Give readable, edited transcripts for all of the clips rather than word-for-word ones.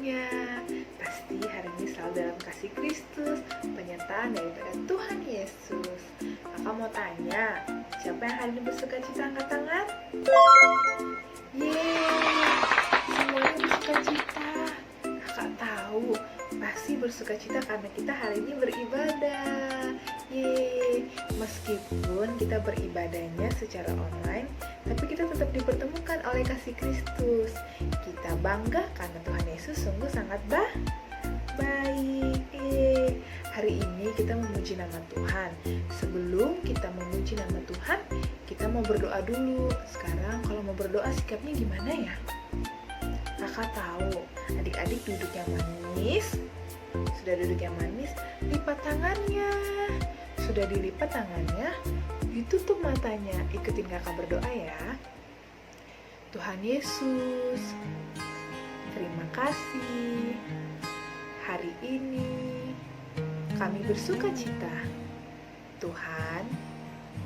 semuanya. Pasti hari ini selalu dalam kasih Kristus, penyertaan daripada Tuhan Yesus. Kakak mau tanya, siapa yang hari ini bersuka cita angkat tangan? Yeay, semuanya bersuka cita. Kakak tahu, pasti bersuka cita karena kita hari ini beribadah. Yeay, meskipun kita beribadahnya secara online, tapi kita tetap dipertemukan oleh kasih Kristus. Kita bangga karena Tuhan Yesus sungguh sangat baik. Hari ini kita memuji nama Tuhan. Sebelum kita memuji nama Tuhan, kita mau berdoa dulu. Sekarang kalau mau berdoa sikapnya gimana ya? Kakak tahu, adik-adik duduk yang manis. Sudah duduk yang manis, lipat tangannya. Sudah dilipat tangannya, ditutup matanya. Ikutin kakak berdoa ya. Tuhan Yesus, terima kasih. Hari ini kami bersuka cita. Tuhan,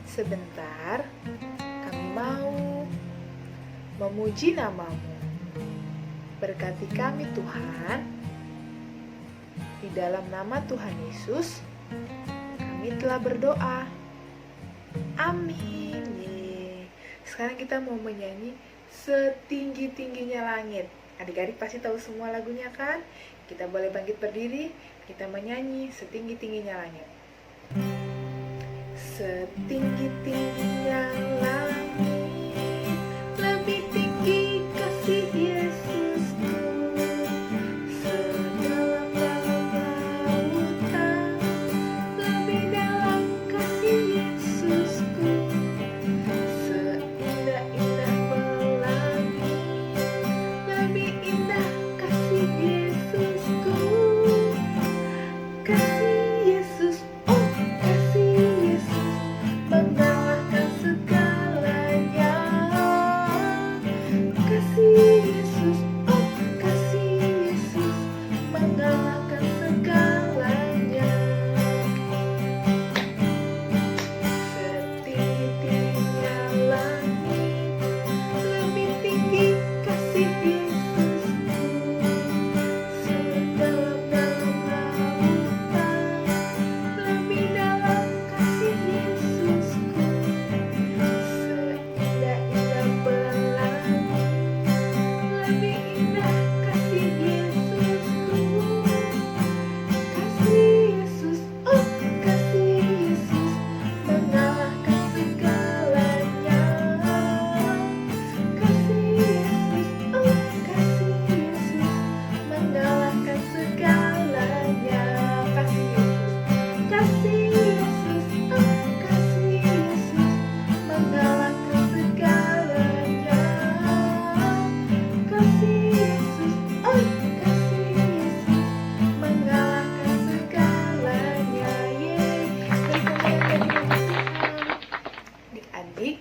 sebentar kami mau memuji nama-Mu. Berkati kami Tuhan. Di dalam nama Tuhan Yesus, kami telah berdoa. Amin. Sekarang kita mau menyanyi Setinggi-tingginya Langit. Adik-adik pasti tahu semua lagunya kan? Kita boleh bangkit berdiri, kita menyanyi Setinggi-tingginya Langit. Setinggi-tingginya langit, lebih tinggi kasih Yesusku. Sedalam-dalam lautan, lebih dalam kasih Yesusku. Seindah-indah pelangi, lebih indah kasih Yesusku. Kasih Yesus, oh kasih Yesus, mengalahkan segalanya. Kasih Yesus, oh kasih Yesus, mengalahkan segalanya. Setinggi-tingginya langit, lebih tinggi kasih Yesusku. Sedalam-dalam lautan, lebih dalam kasih Yesusku. Seindah-indah pelangi, lebih indah kasih Yesusku. Kasih Yesus, oh kasih Yesus, mengalahkan segalanya. Kasih Yesus, oh kasih Yesus, mengalahkan segalanya. Kasih Yesus, kasih Yesus, oh kasih Yesus, mengalahkan segalanya. Kasih Yesus, oh kasih Yesus, mengalahkan segalanya. Adik-adik,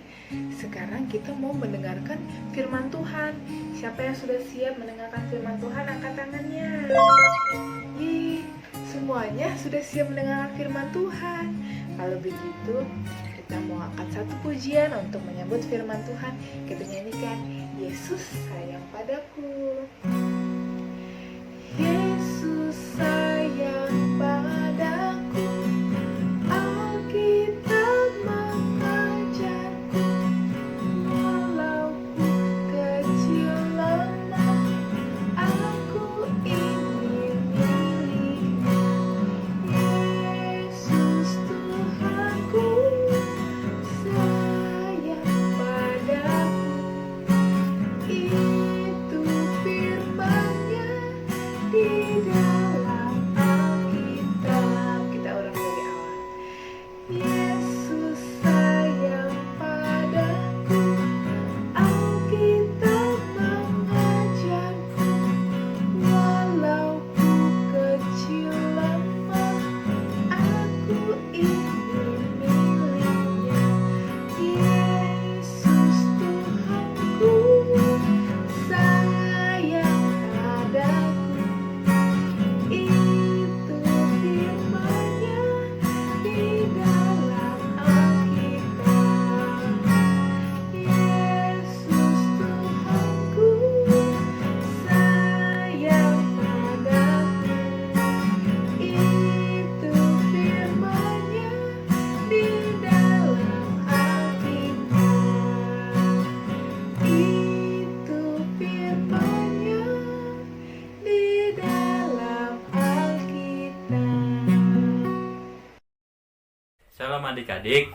sekarang kita mau mendengarkan firman Tuhan. Siapa yang sudah siap mendengarkan firman Tuhan, angkat tangannya. Semuanya sudah siap mendengarkan firman Tuhan. Kalau begitu, kita mau angkat satu pujian untuk menyambut firman Tuhan. Kita nyanyikan, Yesus sayang padaku. Yesus sayang padaku, Alkitab mengajarku, walaupun kecil lemah, aku ingin miliknya. Yesus Tuhanku, sayang padaku, itu firman adik-adik,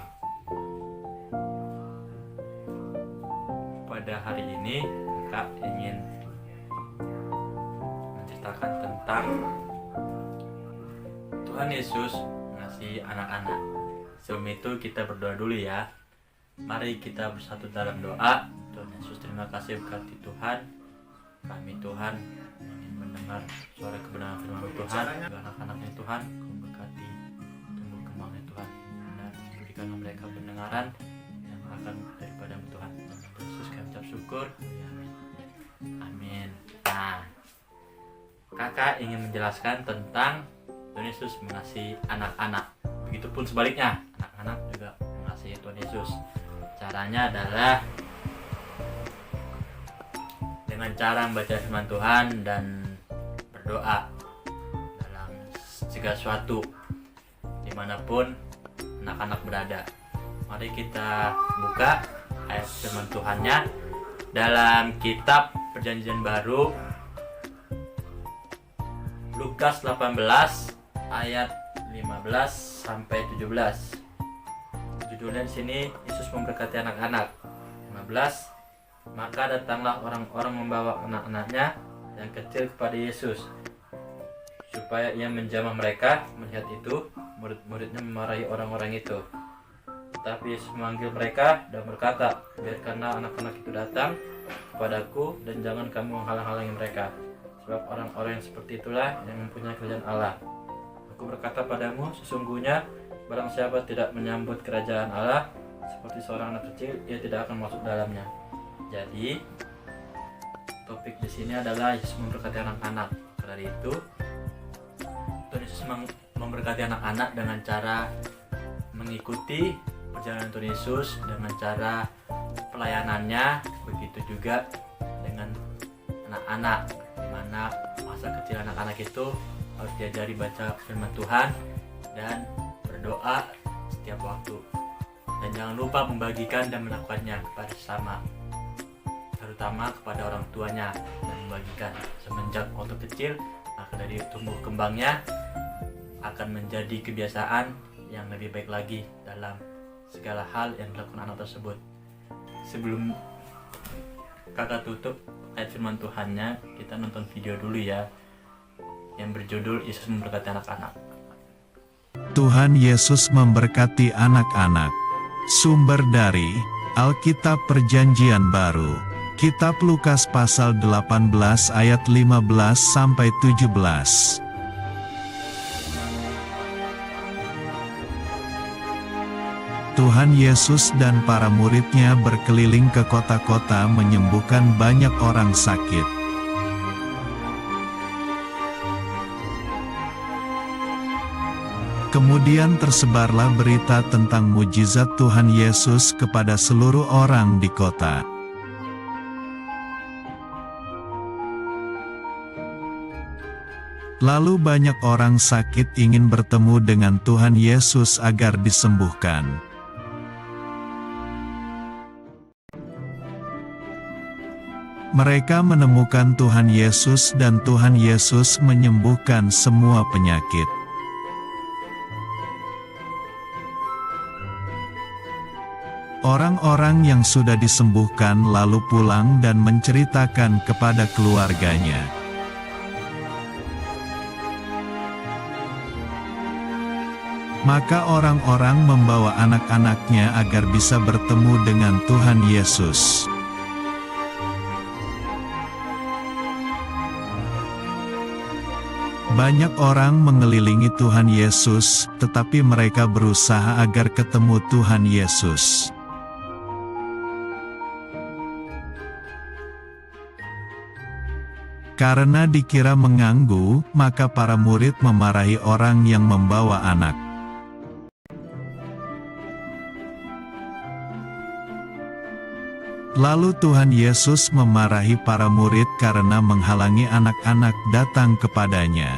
pada hari ini Kak ingin menceritakan tentang Tuhan Yesus ngasih anak-anak. Sebelum itu kita berdoa dulu ya. Mari kita bersatu dalam doa. Tuhan Yesus, terima kasih berkati Tuhan. Kami Tuhan ingin mendengar suara kebenaran firman Tuhan. Anak-anaknya Tuhan, Kau berkati tumbuh kembangnya Tuhan, dan berikan mereka pendengaran yang akan daripada Tuhan. Yesus kami ucap syukur. Amin. Amin. Nah, kakak ingin menjelaskan tentang Tuhan Yesus mengasihi anak-anak. Begitupun sebaliknya, anak-anak juga mengasihi Tuhan Yesus. Caranya adalah dengan cara membaca firman Tuhan dan berdoa dalam segala sesuatu dimanapun anak-anak berada. Mari kita buka ayat firman Tuhannya dalam kitab Perjanjian Baru, Lukas 18 ayat 15 sampai 17. Judulnya di sini, Yesus memberkati anak-anak. 15. Maka datanglah orang-orang membawa anak-anaknya yang kecil kepada Yesus, supaya ia menjamah mereka. Melihat itu, murid-muridnya memarahi orang-orang itu. Tetapi Yesus memanggil mereka dan berkata, biarkanlah anak-anak itu datang kepadaku, dan jangan kamu menghalang-halangi mereka, sebab orang-orang yang seperti itulah yang mempunyai kerajaan Allah. Aku berkata padamu, sesungguhnya barang siapa tidak menyambut kerajaan Allah seperti seorang anak kecil, ia tidak akan masuk dalamnya. Jadi, topik di sini adalah Yesus memberkati anak-anak. Karena itu, Tuhan Yesus memberkati anak-anak dengan cara mengikuti perjalanan Tuhan Yesus, dengan cara pelayanannya. Begitu juga dengan anak-anak, di mana masa kecil anak-anak itu harus diajari baca firman Tuhan dan berdoa setiap waktu. Dan jangan lupa membagikan dan melakukannya kepada sesama, terutama kepada orang tuanya, dan membagikan semenjak waktu kecil. Maka dari tumbuh kembangnya akan menjadi kebiasaan yang lebih baik lagi dalam segala hal yang dilakukan anak tersebut. Sebelum kakak tutup ayat firman Tuhannya, kita nonton video dulu ya, yang berjudul Yesus memberkati anak-anak. Tuhan Yesus memberkati anak-anak. Sumber dari Alkitab Perjanjian Baru, Kitab Lukas pasal 18 ayat 15 sampai 17. Tuhan Yesus dan para muridnya berkeliling ke kota-kota menyembuhkan banyak orang sakit. Kemudian tersebarlah berita tentang mujizat Tuhan Yesus kepada seluruh orang di kota. Lalu banyak orang sakit ingin bertemu dengan Tuhan Yesus agar disembuhkan. Mereka menemukan Tuhan Yesus dan Tuhan Yesus menyembuhkan semua penyakit. Orang-orang yang sudah disembuhkan lalu pulang dan menceritakan kepada keluarganya. Maka orang-orang membawa anak-anaknya agar bisa bertemu dengan Tuhan Yesus. Banyak orang mengelilingi Tuhan Yesus, tetapi mereka berusaha agar ketemu Tuhan Yesus. Karena dikira mengganggu, maka para murid memarahi orang yang membawa anak. Lalu Tuhan Yesus memarahi para murid karena menghalangi anak-anak datang kepadanya.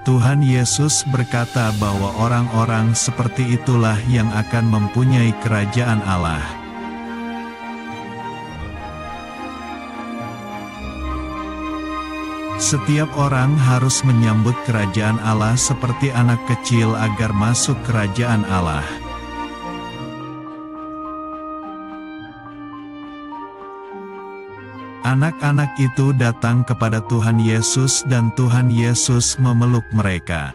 Tuhan Yesus berkata bahwa orang-orang seperti itulah yang akan mempunyai kerajaan Allah. Setiap orang harus menyambut kerajaan Allah seperti anak kecil agar masuk kerajaan Allah. Anak-anak itu datang kepada Tuhan Yesus dan Tuhan Yesus memeluk mereka.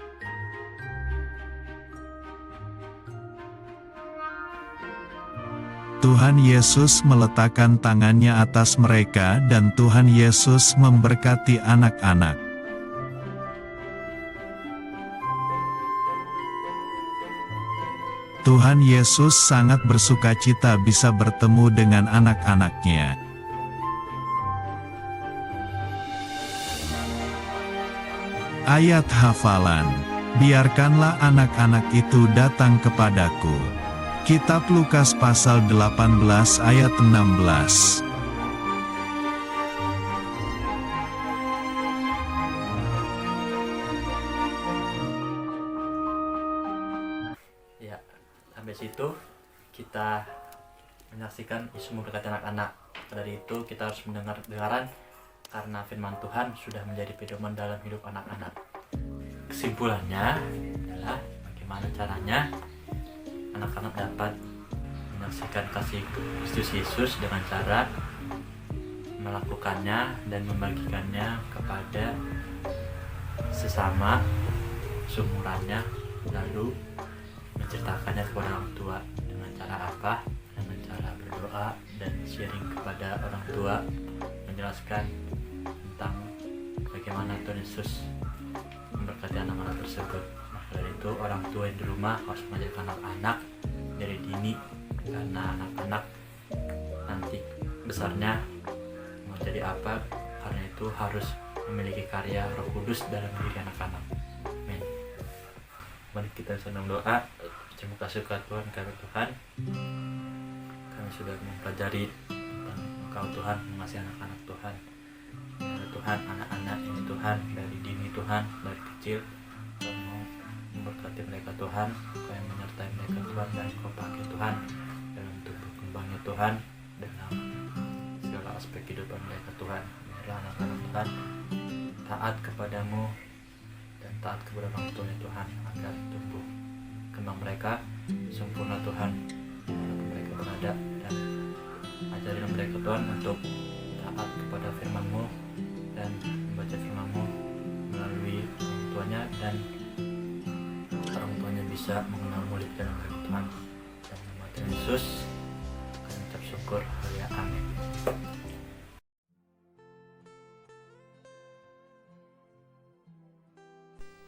Tuhan Yesus meletakkan tangannya atas mereka dan Tuhan Yesus memberkati anak-anak. Tuhan Yesus sangat bersukacita bisa bertemu dengan anak-anaknya. Ayat hafalan. Biarkanlah anak-anak itu datang kepadaku. Kitab Lukas pasal 18 ayat 16. Ya, sampai situ kita menyaksikan Yesus memberkati anak-anak. Dari itu kita harus mendengar dengaran karena firman Tuhan sudah menjadi pedoman dalam hidup anak-anak. Kesimpulannya adalah bagaimana caranya anak-anak dapat menyaksikan kasih Kristus Yesus dengan cara melakukannya dan membagikannya kepada sesama seumurannya, lalu menceritakannya kepada orang tua. Dengan cara apa? Dengan cara berdoa dan sharing kepada orang tua, menjelaskan tentang bagaimana Tuhan Yesus memberkati anak-anak tersebut. Dari itu orang tua yang di rumah harus mengajarkan anak-anak dari dini, karena anak-anak nanti besarnya mau jadi apa, karena itu harus memiliki karya Roh Kudus dalam diri anak-anak. Amin. Mari kita senang doa. Terima kasih kepada Tuhan, karena Tuhan kami sudah mempelajari tentang Engkau Tuhan, mengasihi anak-anak Tuhan. Ya Tuhan, anak-anak ini Tuhan dari dini Tuhan, dari kecil Tuhan mau memberkati mereka Tuhan, Kau yang menyertai mereka Tuhan, dan Kau pakai Tuhan dalam untuk berkembangnya Tuhan dalam segala aspek kehidupan mereka Tuhan. Biarlah anak-anak Tuhan taat kepadamu dan taat kepada orang tuanya Tuhan, agar tumbuh kembang mereka sempurna Tuhan dimanapun mereka berada, dan ajarilah mereka Tuhan untuk taat kepada firman-Mu dan membaca firman-Mu melalui orang tuanya, dan orang tuanya bisa mengenal-Mu lebih dalam lagi Tuhan. Dan nama Tuhan Yesus kami ucap syukur, haleluya, amin.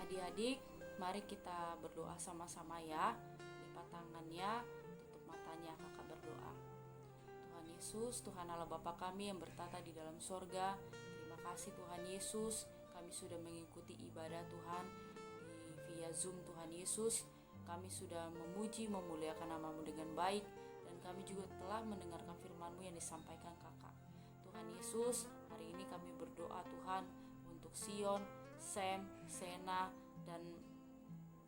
Adik-adik, mari kita berdoa sama-sama ya. Lipat tangannya, tutup matanya, kakak berdoa. Tuhan Yesus, Tuhan Allah Bapa kami yang bertata di dalam sorga, terima kasih Tuhan Yesus, kami sudah mengikuti ibadah Tuhan via Zoom. Tuhan Yesus, kami sudah memuji, memuliakan nama-Mu dengan baik, dan kami juga telah mendengarkan firman-Mu yang disampaikan kakak. Tuhan Yesus, hari ini kami berdoa Tuhan untuk Sion, Sam, Sena, dan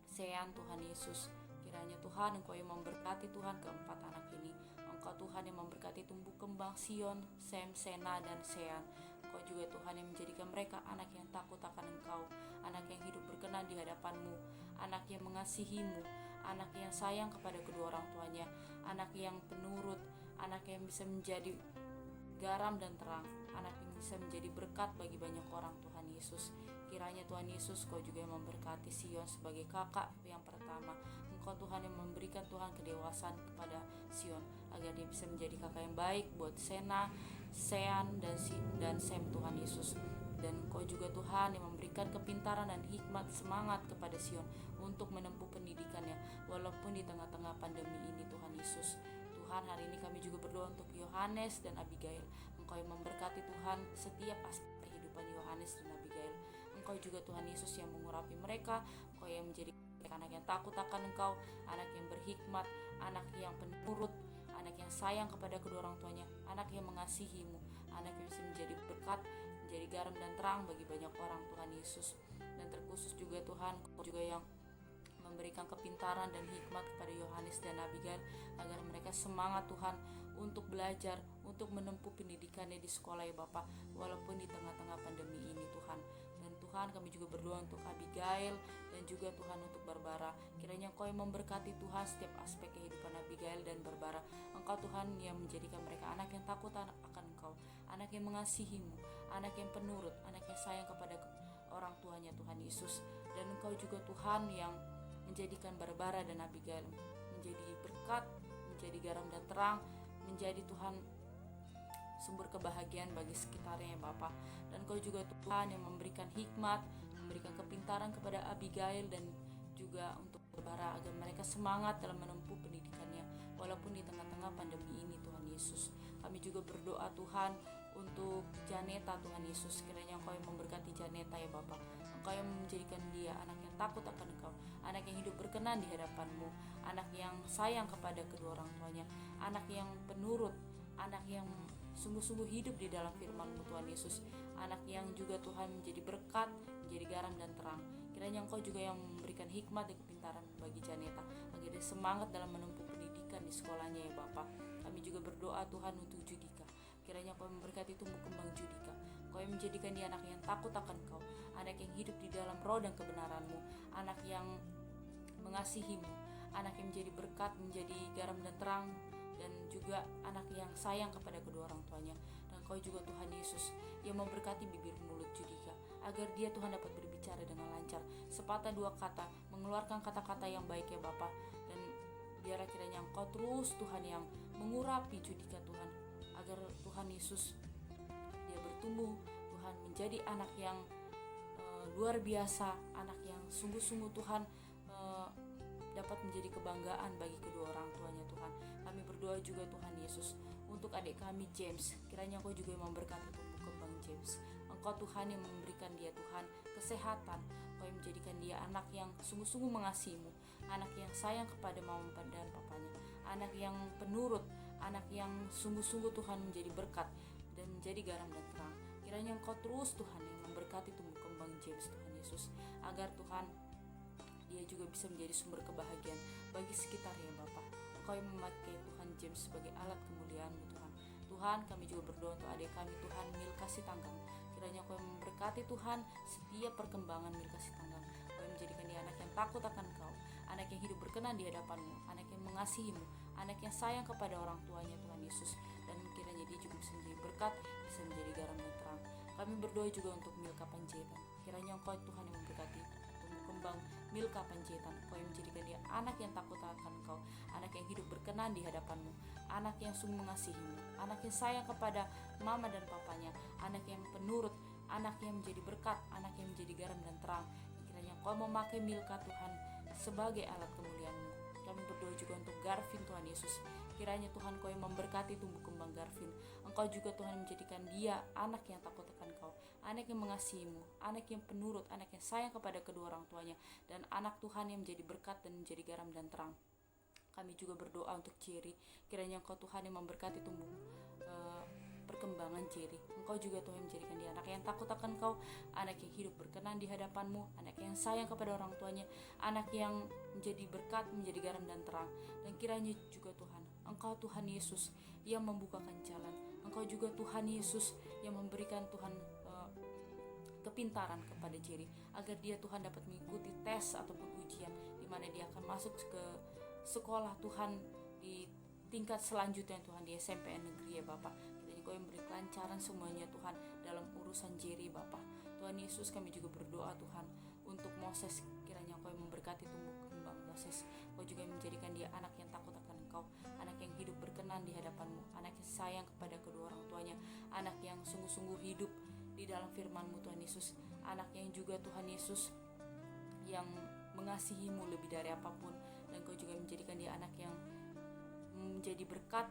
Sean. Tuhan Yesus, kiranya Tuhan Engkau yang memberkati Tuhan keempat anak ini. Engkau Tuhan yang memberkati tumbuh kembang Sion, Sam, Sena, dan Sean. Engkau juga Tuhan yang menjadikan mereka anak yang takut akan Engkau, anak yang hidup berkenan di hadapan-Mu, anak yang mengasihi-Mu, anak yang sayang kepada kedua orang tuanya, anak yang penurut, anak yang bisa menjadi garam dan terang, anak yang bisa menjadi berkat bagi banyak orang. Tuhan Yesus, kiranya Tuhan Yesus Kau juga yang memberkati Sion sebagai kakak yang pertama. Engkau Tuhan yang memberikan Tuhan kedewasaan kepada Sion, agar dia bisa menjadi kakak yang baik buat Sena, Sean, dan Sam. Tuhan Yesus, dan Engkau juga Tuhan yang memberikan kepintaran dan hikmat semangat kepada Sion untuk menempuh pendidikannya walaupun di tengah-tengah pandemi ini. Tuhan Yesus, Tuhan, hari ini kami juga berdoa untuk Yohanes dan Abigail. Engkau yang memberkati Tuhan setiap aspek kehidupan Yohanes dan Abigail. Engkau juga Tuhan Yesus yang mengurapi mereka. Engkau yang menjadi anak yang takut akan Engkau, anak yang berhikmat, anak yang penurut, anak yang sayang kepada kedua orang tuanya, anak yang mengasihi-Mu, anak yang bisa menjadi berkat, menjadi garam dan terang bagi banyak orang. Tuhan Yesus, dan terkhusus juga Tuhan, Engkau juga yang memberikan kepintaran dan hikmat kepada Yohanes dan Abigail, agar mereka semangat Tuhan untuk belajar, untuk menempuh pendidikannya di sekolah ya Bapa, walaupun di tengah-tengah pandemi ini Tuhan. Tuhan, kami juga berdoa untuk Abigail dan juga Tuhan untuk Barbara. Kiranya Engkau yang memberkati Tuhan setiap aspek kehidupan Abigail dan Barbara. Engkau Tuhan yang menjadikan mereka anak yang takut akan Engkau, anak yang mengasihi-Mu, anak yang penurut, anak yang sayang kepada orang tuanya Tuhan Yesus. Dan Engkau juga Tuhan yang menjadikan Barbara dan Abigail menjadi berkat, menjadi garam dan terang, menjadi Tuhan sumber kebahagiaan bagi sekitarnya ya Bapa. Dan Kau juga Tuhan yang memberikan hikmat, memberikan kepintaran kepada Abigail dan juga untuk Barbara agar mereka semangat dalam menempuh pendidikannya walaupun di tengah-tengah pandemi ini Tuhan Yesus. Kami juga berdoa Tuhan untuk Janeta Tuhan Yesus. Kiranya Engkau yang memberkati Janeta ya Bapa. Engkau yang menjadikan dia anak yang takut akan Engkau, anak yang hidup berkenan di hadapan-Mu, anak yang sayang kepada kedua orang tuanya, anak yang penurut, anak yang sungguh-sungguh hidup di dalam firman-Mu Tuhan Yesus, anak yang juga Tuhan menjadi berkat, menjadi garam dan terang. Kiranya Engkau juga yang memberikan hikmat dan kepintaran bagi Janeta agar dia semangat dalam menempuh pendidikan di sekolahnya ya Bapa. Kami juga berdoa Tuhan untuk Judika. Kiranya Engkau memberkati tumbuh kembang Judika. Engkau yang menjadikan dia anak yang takut akan Engkau, anak yang hidup di dalam roh dan kebenaran-Mu, anak yang mengasihi-Mu, anak yang menjadi berkat, menjadi garam dan terang, dan juga anak yang sayang kepada kedua orang tuanya. Dan Kau juga Tuhan Yesus yang memberkati bibir mulut Judika agar dia Tuhan dapat berbicara dengan lancar, sepatah dua kata, mengeluarkan kata-kata yang baik ya Bapa. Dan biarlah kiranya Engkau terus Tuhan yang mengurapi Judika Tuhan, agar Tuhan Yesus dia bertumbuh Tuhan menjadi anak yang luar biasa, anak yang sungguh-sungguh Tuhan dapat menjadi kebanggaan bagi kedua orang tuanya Tuhan. Kami berdoa juga Tuhan Yesus untuk adik kami James. Kiranya Engkau juga yang memberkati tumbuh kembang James. Engkau Tuhan yang memberikan dia Tuhan kesehatan. Engkau yang menjadikan dia anak yang sungguh-sungguh mengasihi-Mu, anak yang sayang kepada mama dan papanya, anak yang penurut, anak yang sungguh-sungguh Tuhan menjadi berkat dan menjadi garam dan terang. Kiranya Engkau terus Tuhan yang memberkati tumbuh kembang James Tuhan Yesus, agar Tuhan dia juga bisa menjadi sumber kebahagiaan bagi sekitarnya Bapa. Engkau yang memakai Tuhan James sebagai alat kemuliaan-Mu Tuhan. Tuhan, kami juga berdoa untuk adik kami Tuhan Milka Sitanggang. Kiranya Engkau yang memberkati Tuhan setiap perkembangan Milka Sitanggang. Engkau yang menjadikan dia anak yang takut akan Engkau, anak yang hidup berkenan di hadapan-Mu, anak yang mengasihi-Mu, anak yang sayang kepada orang tuanya Tuhan Yesus. Dan kiranya dia juga bisa menjadi berkat, bisa menjadi garam dan terang. Kami berdoa juga untuk Milka Panjaitan. Kiranya Engkau Tuhan yang memberkati tumbuh kembang Milka Panjaitan. Engkau yang menjadikan dia anak yang takut akan Engkau, anak yang hidup berkenan di hadapan-Mu, anak yang sungguh mengasihi-Mu, anak yang sayang kepada mama dan papanya, anak yang penurut, anak yang menjadi berkat, anak yang menjadi garam dan terang. Kiranya Engkau memakai Milka Tuhan sebagai alat kemuliaan-Mu. Kami berdoa juga untuk Garvin Tuhan Yesus. Kiranya Tuhan Kau yang memberkati tumbuh kembang Garvin. Engkau juga Tuhan menjadikan dia anak yang takut akan Kau, anak yang mengasihi-Mu, anak yang penurut, anak yang sayang kepada kedua orang tuanya, dan anak Tuhan yang menjadi berkat dan menjadi garam dan terang. Kami juga berdoa untuk Jerry. Kiranya Engkau Tuhan yang memberkati tumbuh perkembangan Jerry. Engkau juga Tuhan menjadikan dia anak yang takut akan Kau, anak yang hidup berkenan di hadapan-Mu, anak yang sayang kepada orang tuanya, anak yang menjadi berkat, menjadi garam dan terang. Dan kiranya juga Tuhan, Engkau Tuhan Yesus yang membukakan jalan. Engkau juga Tuhan Yesus yang memberikan Tuhan kepintaran kepada Jerry agar dia Tuhan dapat mengikuti tes ataupun ujian di mana dia akan masuk ke sekolah Tuhan di tingkat selanjutnya Tuhan, di SMPN negeri ya Bapak. Kiranya Kau yang beri kelancaran semuanya Tuhan dalam urusan Jerry Bapak. Tuhan Yesus, kami juga berdoa Tuhan untuk Moses. Kiranya Kau yang memberkati tumbuh kembang Moses. Kau juga yang menjadikan dia anak yang takut akan Engkau, anak yang hidup berkenan di hadapan-Mu, anak yang sayang kepada kedua orang tuanya, anak yang sungguh-sungguh hidup di dalam firman-Mu Tuhan Yesus, anak yang juga Tuhan Yesus yang mengasihi-Mu lebih dari apapun. Dan Kau juga menjadikan dia anak yang menjadi berkat,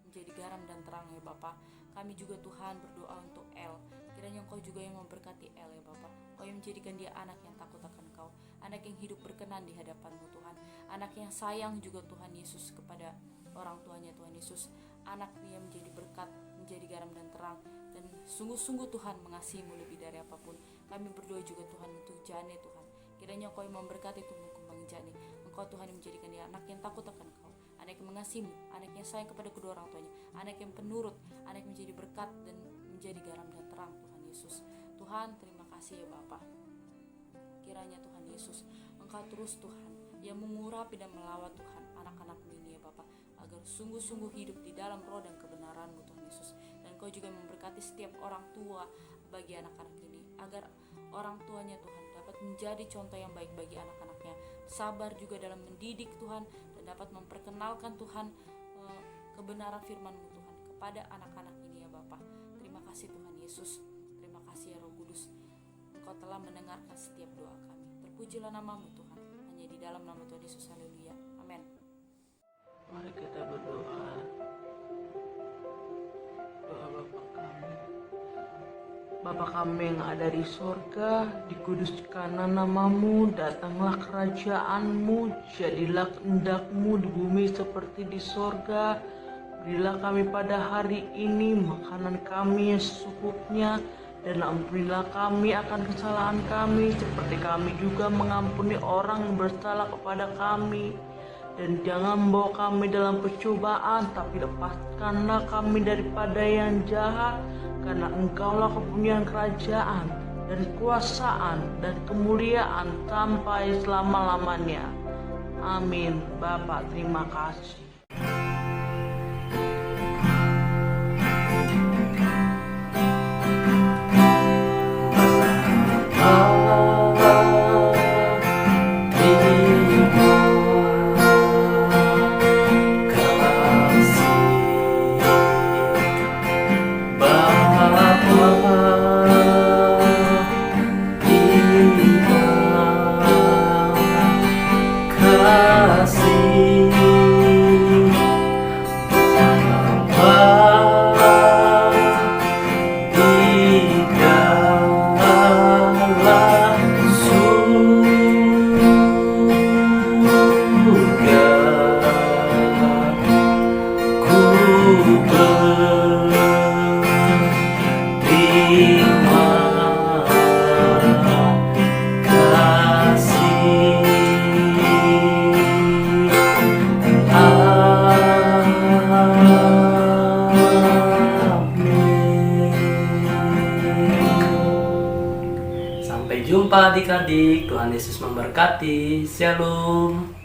menjadi garam dan terang ya Bapa. Kami juga Tuhan berdoa untuk El. Kiranya Engkau juga yang memberkati El ya Bapa. Kau yang menjadikan dia anak yang takut akan Kau, anak yang hidup berkenan di hadapan-Mu Tuhan, anak yang sayang juga Tuhan Yesus kepada orang tuanya Tuhan Yesus, anak yang menjadi berkat, menjadi garam dan terang, dan sungguh-sungguh Tuhan mengasihi-Mu lebih dari apapun. Kami berdoa juga Tuhan untuk Jane Tuhan. Kiranya Kau yang memberkati tumbuh kembang Jane. Engkau Tuhan yang menjadikan dia anak yang takut akan Kau, anak yang mengasihi-Mu, anak yang sayang kepada kedua orang tuanya, anak yang penurut, anak yang menjadi berkat dan menjadi garam dan terang Tuhan Yesus. Tuhan, terima kasih ya Bapa. kiranya Tuhan Yesus Engkau terus Tuhan yang mengurapi dan melawat Tuhan anak-anak-Mu ini ya Bapa, agar sungguh-sungguh hidup di dalam roh dan kebenaran-Mu Tuhan Yesus. Dan Engkau juga memberkati setiap orang tua bagi anak-anak ini, agar orang tuanya Tuhan dapat menjadi contoh yang baik bagi anak-anaknya, sabar juga dalam mendidik Tuhan, dan dapat memperkenalkan Tuhan kebenaran firman-Mu Tuhan kepada anak-anak ini ya Bapa. Terima kasih Tuhan Yesus, terima kasih ya Roh Kudus, Engkau telah mendengarkan setiap doa kami. Terpujilah nama-Mu Tuhan, hanya di dalam nama Tuhan Yesus, haleluya, amin. Mari kita berdoa. Doa Bapa kami. Bapa kami yang ada di sorga, dikuduskanlah nama-Mu, datanglah kerajaan-Mu, jadilah kehendak-Mu di bumi seperti di sorga. Berilah kami pada hari ini makanan kami yang secukupnya, dan ampunilah kami akan kesalahan kami, seperti kami juga mengampuni orang yang bersalah kepada kami. Dan jangan membawa kami dalam percobaan, tapi lepaskanlah kami daripada yang jahat, karena Engkaulah kepunyaan kerajaan, dan kekuasaan, dan kemuliaan sampai selama-lamanya. Amin. Bapa, terima kasih. Sampai jumpa adik-adik, Tuhan Yesus memberkati. Shalom.